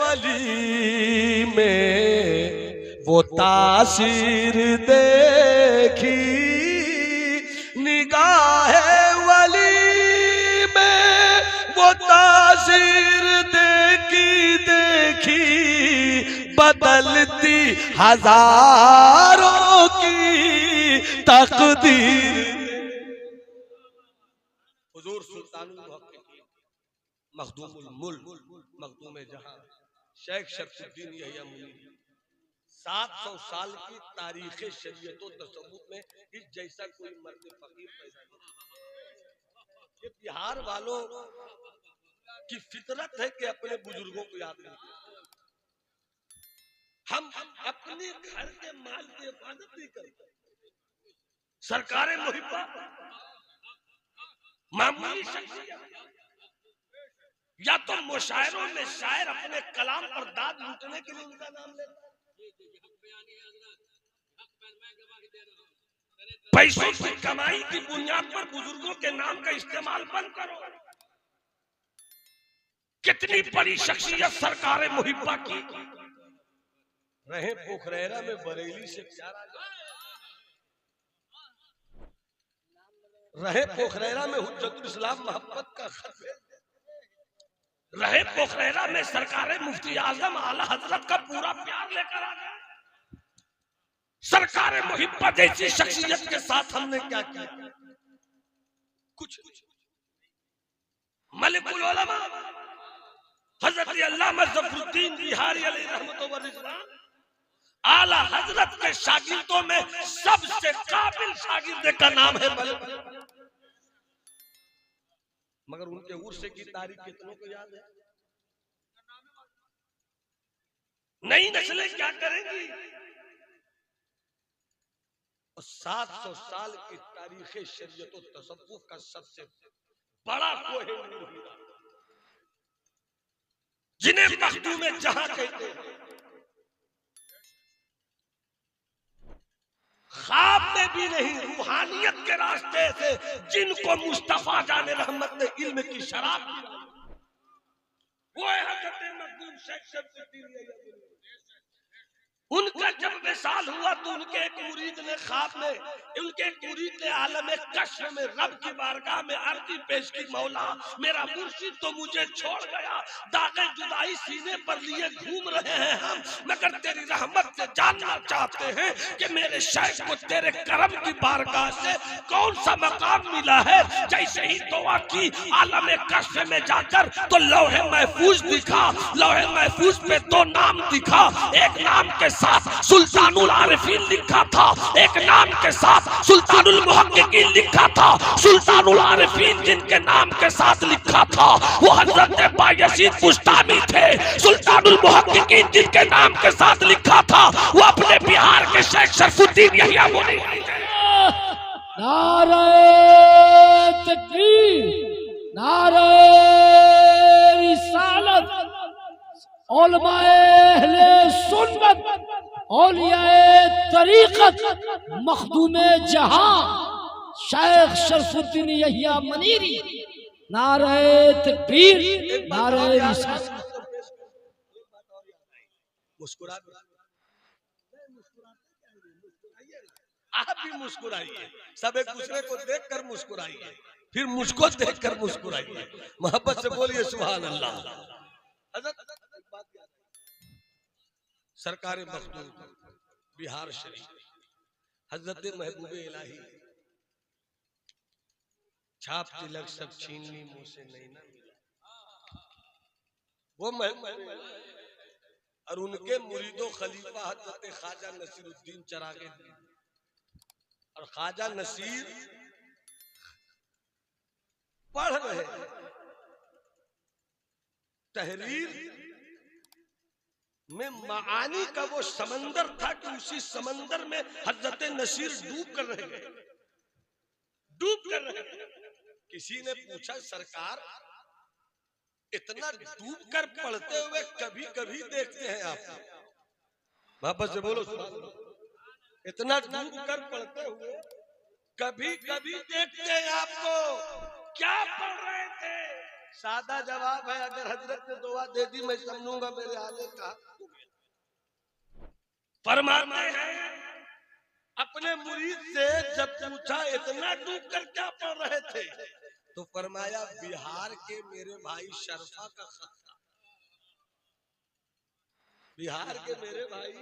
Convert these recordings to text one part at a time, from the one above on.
वली में वो तासीर देखी, निगाह वली में वो तासीर देखी, बदलती हजारों की तकदीर। हुजूर सुल्तानुल हक मखदूमुल मुल्क मखदूम जहां शेख शरफुद्दीन यहिया मुनीरी 700 साल की तारीख शरीयत व तसव्वुफ में इस जैसा कोई मर्द फकीर पैदा नहीं। ये बिहार वालों की फितरत है कि अपने बुजुर्गों को याद करते। हम अपने घर के माल की हिफाजत नहीं करते। सरकारें मुहिब्बा मामूली शख्सियत या तो मुशायरों में शायर अपने कलाम पर दाद लूटने के लिए उनका नाम लेता है। पैसों की कमाई की बुनियाद पर बुजुर्गों के नाम का इस्तेमाल बंद करो। कितनी बड़ी शख्सियत सरकारें मुहिब्बा की रहे पोखरेरा में बरेली से प्यार आ जाए, रहे पोखरेरा में हुज्जतुल इस्लाम मोहब्बत का खत, रहे पोखरेरा में सरकारें मुफ्ती आजम आला हजरत का पूरा प्यार लेकर आ गए। सरकारें मुहिब्बत जैसी शख्सियत के साथ हमने क्या किया? कुछ। मलिकुल उलमा हजरत अल्लामा ज़फरुद्दीन बिहारी अलैहि रहमत व रिज़वान आला हजरत के शागिर्दों में सबसे काबिल शागिर्द का नाम है मलिक। मगर उनके उर्स की तारीख कितनों को याद है? नई नस्लें क्या करेंगी? 700 साल की तारीख शरीयत व तसव्वुफ का सबसे बड़ा कोहे नूर हीरा, जिन्हें मखदूम जहां कहते हैं, ख्वाब में भी नहीं रूहानियत के रास्ते से जिनको मुस्तफा जाने रहमत ने इल्म की शराब पिलाई, वो है हज़रत मखदूम शेख शरफुद्दीन यहिया। उनका जब विसाल हुआ तो उनके एक मुरीद ने ख्वाब में, उनके एक मुरीद ने आलम कश्फ में रब की बारगाह में अर्जी पेश की, मौला मेरा मुर्शिद तो मुझे छोड़ गया, दागे जुदाई सीने पर लिए घूम रहे हैं हम, मगर तेरी रहमत से जानना चाहते हैं कि मेरे शेख को तेरे करम की बारगाह से कौन सा मकाम मिला है। जैसे ही दुआ की आलम कश्फ में जाकर तो लौहे महफूज दिखा, लौहे महफूज पे 2 नाम दिखा, एक नाम के साथ सुल्तानुल आरिफीन लिखा था, एक नाम के साथ सुल्तानुल मुहक्किकीन लिखा था। सुल्तानुल आरिफीन जिनके नाम के साथ लिखा था वो हजरत बायजीद बुस्तामी थे। सुल्तानुल मुहक्किकीन जिनके नाम के साथ लिखा था वो अपने बिहार के शेख शरफुद्दीन यहिया मुनीरी थे। नारे तकबीर, नारे रिसालत, उलमाए अहले सुन्नत, औलियाए तरीक़त, मखदूमे जहां शेख शरफुद्दीन यहिया मुनीरी। नारे तकबीर, नारे रिसालत। आप भी मुस्कुराइए, सब एक दूसरे को देखकर मुस्कुराइए, फिर मुझको देखकर मुस्कुराइए, मोहब्बत से बोलिए सुभान अल्लाह। सरकार मखदूम बिहार शरीफ हजरत महबूब इलाही छाप तिलक सब छीन ली मुंह से नहीं ना मिला, वो महबूब और उनके मुरीदो खलीफा हजरत ख्वाजा नसीरुद्दीन चरागे, और ख्वाजा नसीर पढ़ रहे तहरीर में मानी का वो समंदर था कि उसी समंदर में हजरत नसीर डूब कर रहे हैं, डूब कर रहे हैं। किसी ने पूछा सरकार इतना डूब कर पढ़ते हुए कभी कभी देखते हैं आप? वापस से बोलो, इतना डूब कर पढ़ते हुए कभी कभी देखते हैं आपको? क्या पढ़ रहे थे? सादा जवाब है, अगर हजरत ने दुआ दे दी मैं समझूंगा मेरे आने का। फरमाते हैं अपने मुरीद से जब पूछा इतना डूब कर क्या पढ़ रहे थे, तो फरमाया बिहार के मेरे भाई शरफा का खत था। बिहार के मेरे भाई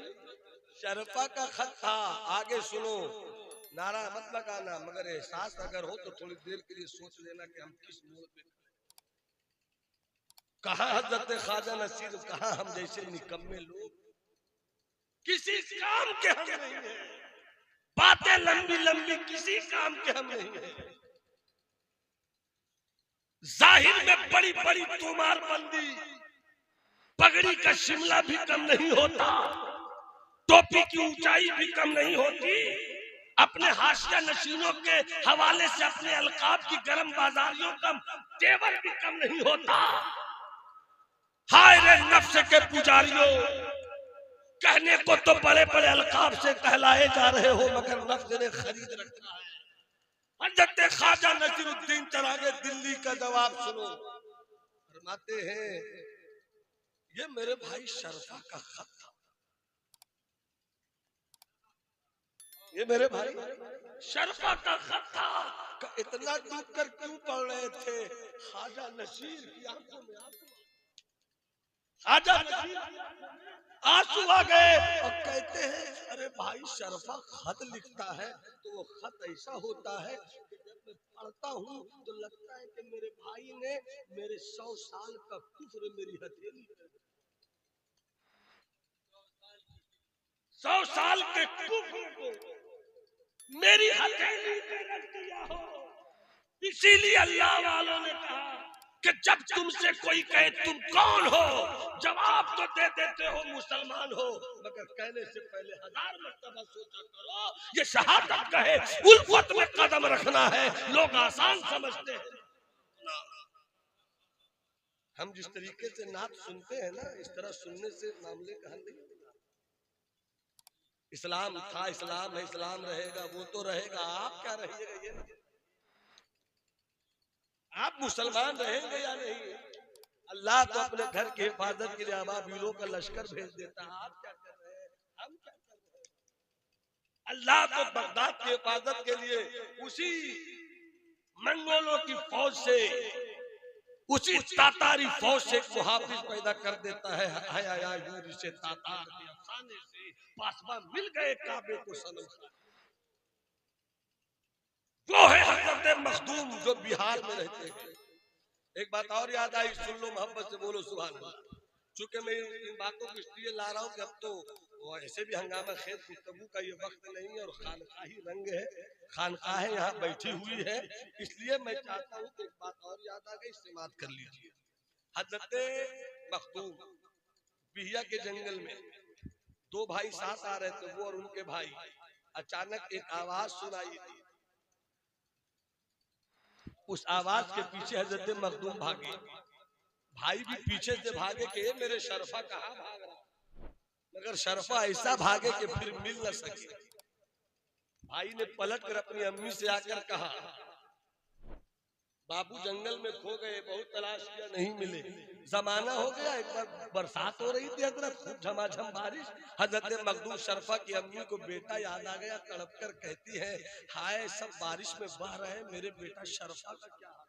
शरफा का खत था। आगे सुनो, नारा मत लगाना, मगर एहसास अगर हो तो थोड़ी देर के लिए सोच लेना कि हम किस मोड़ पे, कहाँ हजरत ख्वाजा नसीर, कहाँ हम जैसे निकम्मे लोग, किसी काम के हम नहीं है, बातें लंबी लंबी किसी काम के हम नहीं है, जाहिर में बड़ी बड़ी तोमार बंदी, पगड़ी का शिमला भी कम नहीं होता, टोपी की ऊंचाई भी कम नहीं होती, अपने हाशिया नशीनों के हवाले से अपने अलकाब की गर्म बाजारियों का तेवर भी कम नहीं होता। हाय रे नफ्स के पुजारियों, कहने को तो बड़े बड़े अलकाब से कहलाए जा रहे हो, मगर नफ्स ने खरीद रखा है। हजरत ख्वाजा नसीरुद्दीन चरागे दिल्ली का जवाब सुनो, फरमाते हैं ये मेरे भाई शरफा का खत था। ये मेरे भाई शरफा का खत था। इतना डूब कर क्यों पढ़ रहे थे? ख्वाजा नसीर की आंखों में ख्वाजा नसीर आंसू आ गए और कहते हैं अरे भाई शरफा खत लिखता है तो वो खत ऐसा होता है कि जब मैं पढ़ता हूँ तो लगता है कि मेरे भाई ने मेरे 100 साल का कुफ्र मेरी हथेली पे, 100 साल के कुफ्र को मेरी हथेली पे रख दिया हो। इसीलिए अल्लाह वालों ने कहा कि जब तुमसे कोई कहे तुम कौन हो, जवाब तो दे देते हो मुसलमान हो, मगर कहने से पहले 1000 मर्तबा सोचा करो ये शहादत कहे उल्फत में कदम रखना है। लोग आसान समझते हैं। हम जिस तरीके से नात सुनते हैं ना, इस तरह सुनने से मामले का हल नहीं होगा। इस्लाम था, इस्लाम है, इस्लाम रहेगा, वो तो रहेगा, आप क्या रहिएगा ये नहीं। आप मुसलमान रहेंगे या नहीं? अल्लाह तो अपने घर की हिफाजत के लिए अबाबीलों का लश्कर भेज देता है। आप क्या कर रहे हैं, हम क्या कर रहे हैं? अल्लाह तो बगदाद की हिफाजत के लिए उसी मंगोलों की फौज से, उसी तातारी फौज से एक मुहाफिज पैदा कर देता है। से तातार के अफसाने से पासवा मिल गए काबे को सनम। वो है हजरत मखदूम जो बिहार में रहते हैं। एक बात और याद आई, सुन लो, मोहब्बत से बोलो सुभान अल्लाह। चूंकि मैं इन बातों को इसलिए ला रहा हूँ कि अब तो ऐसे भी हंगामा खेत गुफ्तगू का ये वक्त नहीं है और खानकाही रंग है, खानकाहें यहाँ बैठी हुई है, इसलिए मैं चाहता हूँ कि एक बात और याद आ गई, समाप्त कर लीजिए। हजरत मखदूम बिहिया के जंगल में 2 भाई साथ आ रहे थे, वो और उनके भाई। अचानक एक आवाज सुनाई दी, उस आवाज के पीछे हजरत मखदूम भागे। भाई भी पीछे से भागे कि मेरे शरफा कहाँ भाग रहा, मगर शरफा ऐसा भागे कि फिर मिल न सके। भाई ने पलट कर अपनी अम्मी से आकर कहा बाबू जंगल में खो गए, बहुत तलाश किया नहीं मिले, जमाना हो गया। एक बार बरसात हो रही थी हजरत, खूब झमाझम बारिश। हजरत मखदूम शरफा की अम्मी को बेटा याद आ गया, तड़प कर कहती है हाय सब बारिश में बह रहे हैं, मेरे बेटा शरफा का क्या हाल।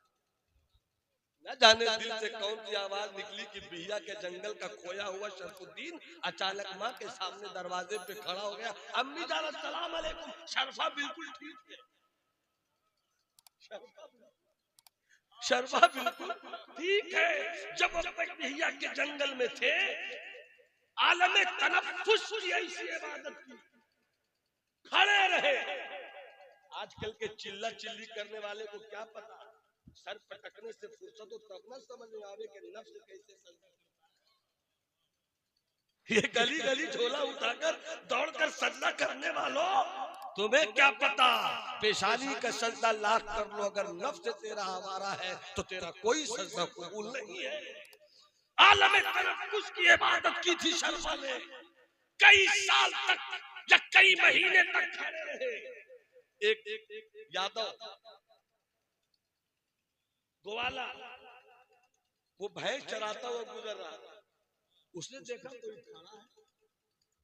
न जाने दिल से कौन सी आवाज निकली कि बिहिया के जंगल का खोया हुआ शरफुद्दीन अचानक माँ के सामने दरवाजे पे खड़ा हो गया। अम्मी जान अस्सलाम अलैकुम, शरफा बिल्कुल ठीक है, शरफा बिल्कुल ठीक है। जब अब तक बिहिया के जंगल में थे, आलमे तनफ्फुस की ऐसी इबादत की, खड़े रहे। आजकल के चिल्ला चिल्ली करने वाले को क्या पता, सर पटकने से फुर्सत हो तब न समझ में आवे कि नफ्स कैसे सजदा। ये गली गली झोला उठाकर दौड़कर सजदा करने वालों, तुम्हें क्या पता, पेशानी का सजदा लाख कर लो, अगर नफ्स तेरा हमारा है तो तेरा कोई सजदा कबूल नहीं है। आलमे तनफ्फुस की इबादत की थी शरफा ने, कई साल तक या कई महीने तक खड़े रहे। एक यादव ग्वाला वो भैंस चराता हुआ गुजर रहा था, उसने देखा कोई खड़ा है,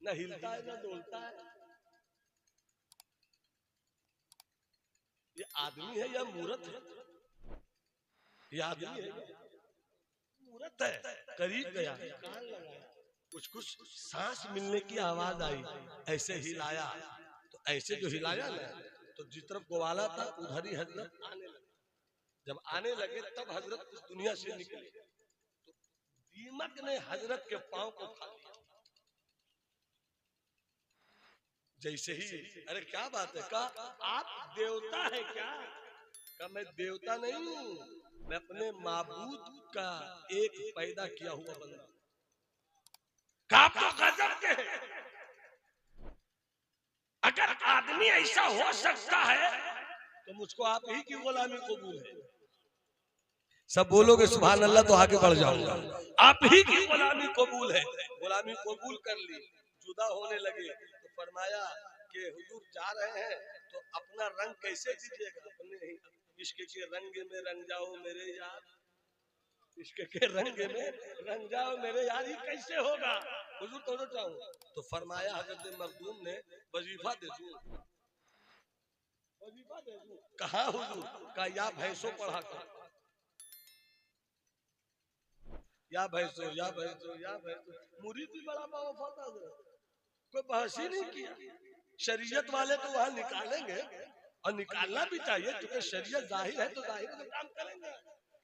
न हिलता है न डोलता है, ये आदमी है या मूरत है? ये आदमी है मूरत है। करीब गया, कान लगाया, कुछ कुछ सांस मिलने की आवाज आई, ऐसे हिलाया, तो ऐसे जो हिलाया ना, तो जिस तरफ ग्वाला था उधर ही हजरत आने लगे। जब आने लगे तब हजरत इस दुनिया से निकले, तो दीमक ने हजरत के पांव को खा लिया। जैसे ही, अरे क्या बात है, कहा आप देवता है क्या? कहा मैं देवता नहीं हूँ, मैं अपने माबूद का एक पैदा किया हुआ बंदा। कहा तो गजब के है, अगर आदमी ऐसा हो सकता है तो मुझको आप ही की गुलामी कबूल है। सब बोलोगे सुभान अल्लाह तो आगे बढ़ जाऊंगा। आप ही की गुलामी कबूल है। गुलामी कबूल कर ली, जुदा होने लगे तो फरमाया कि हुजूर जा रहे हैं तो अपना रंग कैसे दीजिएगा? अपने ही इश्क के रंग में रंग जाओ मेरे यार, इश्क के रंग में रंग जाओ मेरे यार, ये कैसे होगा? हुजूर तो चाहूँ तो फरमाया हजरत मखदूम ने वजीफा दे दूं, वजीफा दे दूं। कहा हुजूर? का या भैंसों पढ़ा कर, या भैंसों या भैंसों या भैंसों। मुरीद भी बड़ा वफादार है, कोई बहस ही नहीं किया। शरीयत वाले तो वहां निकालेंगे और निकालना भी चाहिए, क्योंकि शरीयत जाहिर है तो जाहिर से काम करेंगे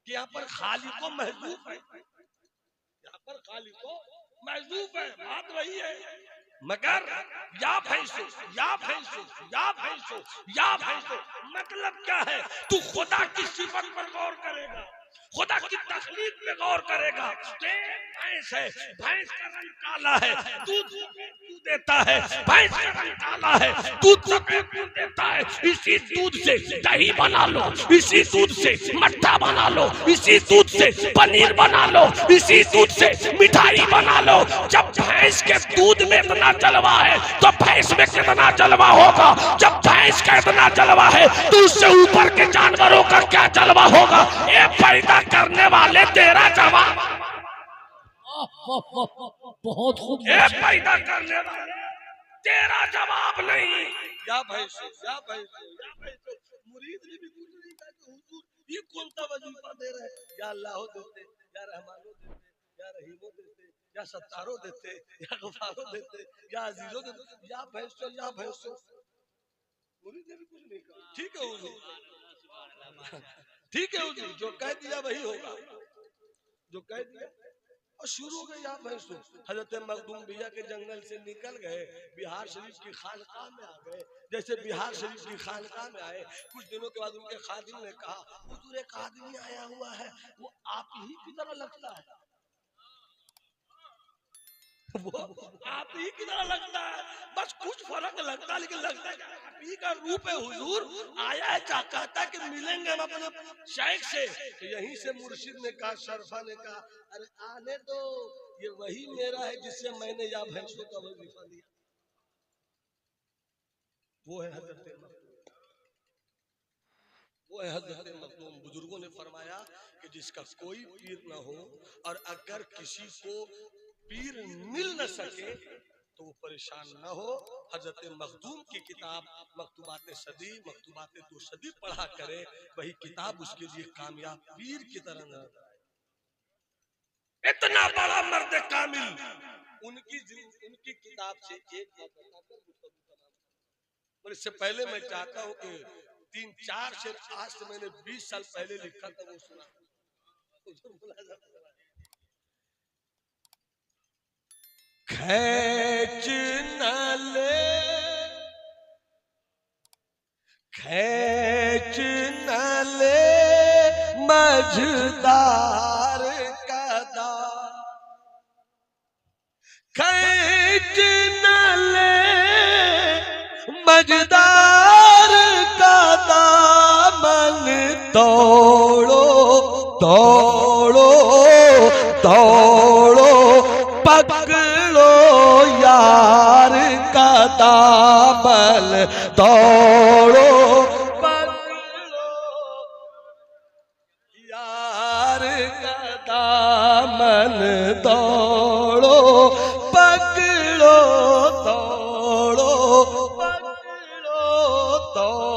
कि यहाँ पर खालिक को महजूब है, यहाँ पर खालिक को महजूब है, बात वही है। मगर या भैंसो या भैंसो या भैंसो या भैंसो, मतलब क्या है? तू खुदा की सिफत पर गौर करेगा, खुदा की तखलीक पे गौर करेगा। भैंस है, भैंस का रंग काला है, दूध देता है, भैंस का रंग काला है, दूध देता है। इसी दूध से दही बना लो, इसी दूध से मट्ठा बना लो, इसी दूध से पनीर बना लो, इसी दूध से मिठाई बना लो। जब भैंस के दूध में इतना जलवा है तो भैंस में कितना जलवा होगा? जब भैंस का इतना जलवा है तो उससे ऊपर के जानवरों का क्या जलवा होगा? ये पैदा करने वाले तेरा जवाब, बहुत खूब, ये पैदा करने वाले तेरा जवाब नहीं। या भैंसो या भैंसो या भैंसो। मुरीद ने भी कुछ नहीं कहा कि हुजूर ये कौन सा वजीफा दे रहे हैं? या अल्लाह देते, या रहमानो देते, या रहीमो देते, या सत्तारो देते, या गफारो देते, या अजीजो देते, या भैंसो या भैंसो। मुरीद ने भी कुछ नहीं कहा। ठीक है हुजूर, ठीक है हुजूर, जो कह दिया वही होगा, जो कह दिया। और शुरू हो गई या भैंसो। हजरत मखदूम भैया के जंगल से निकल गए, बिहार शरीफ की खानकाह में आ गए। जैसे बिहार शरीफ की खानकाह में आए, कुछ दिनों के बाद उनके खादिम ने कहा, हुजूर एक आदमी आया हुआ है, वो आप ही की तरह लगता है, वो आप ही की तरह लगता है, बस कुछ फर्क लगता है, लेकिन लगता है आप ही का रूप है हुजूर। आया है, कहता कि मिलेंगे हम अपने शेख से। तो यहीं से मुर्शिद ने कहा, शरफा ने कहा, अरे आने दो, ये वही मेरा है जिससे मैंने या भैंसों का वजीफा दिया। वो है हजरत मखदूम, वो है हजरत मखदूम। बुजुर्गों ने फरमाया कि जिसका कोई पीर न हो और अगर किसी को पीर मिल न सके तो वो परेशान न हो। हजरत मखदूम की किताब मकतूबात सदी, मकतूबात दो सदी पढ़ा करे, वही किताब उसके लिए कामयाब पीर की तरह नजर आए। इतना बड़ा मर्द कामिल, उनकी किताब से एक बात बताकर और इससे पहले मैं चाहता हूँ कि 3-4 शेर आज से मैंने 20 साल पहले लिखा था, वो सुना। खैच न ले, खैच न ले मझदार कदा, खैच न ले मझदार का दामन, तोड़ो तोड़ो तोड़ो पकड़ो यार का दामन, तोड़ो पकड़ो यार का दामन। दौड़ो पकड़ो दौड़ो पकड़ो दौड़ो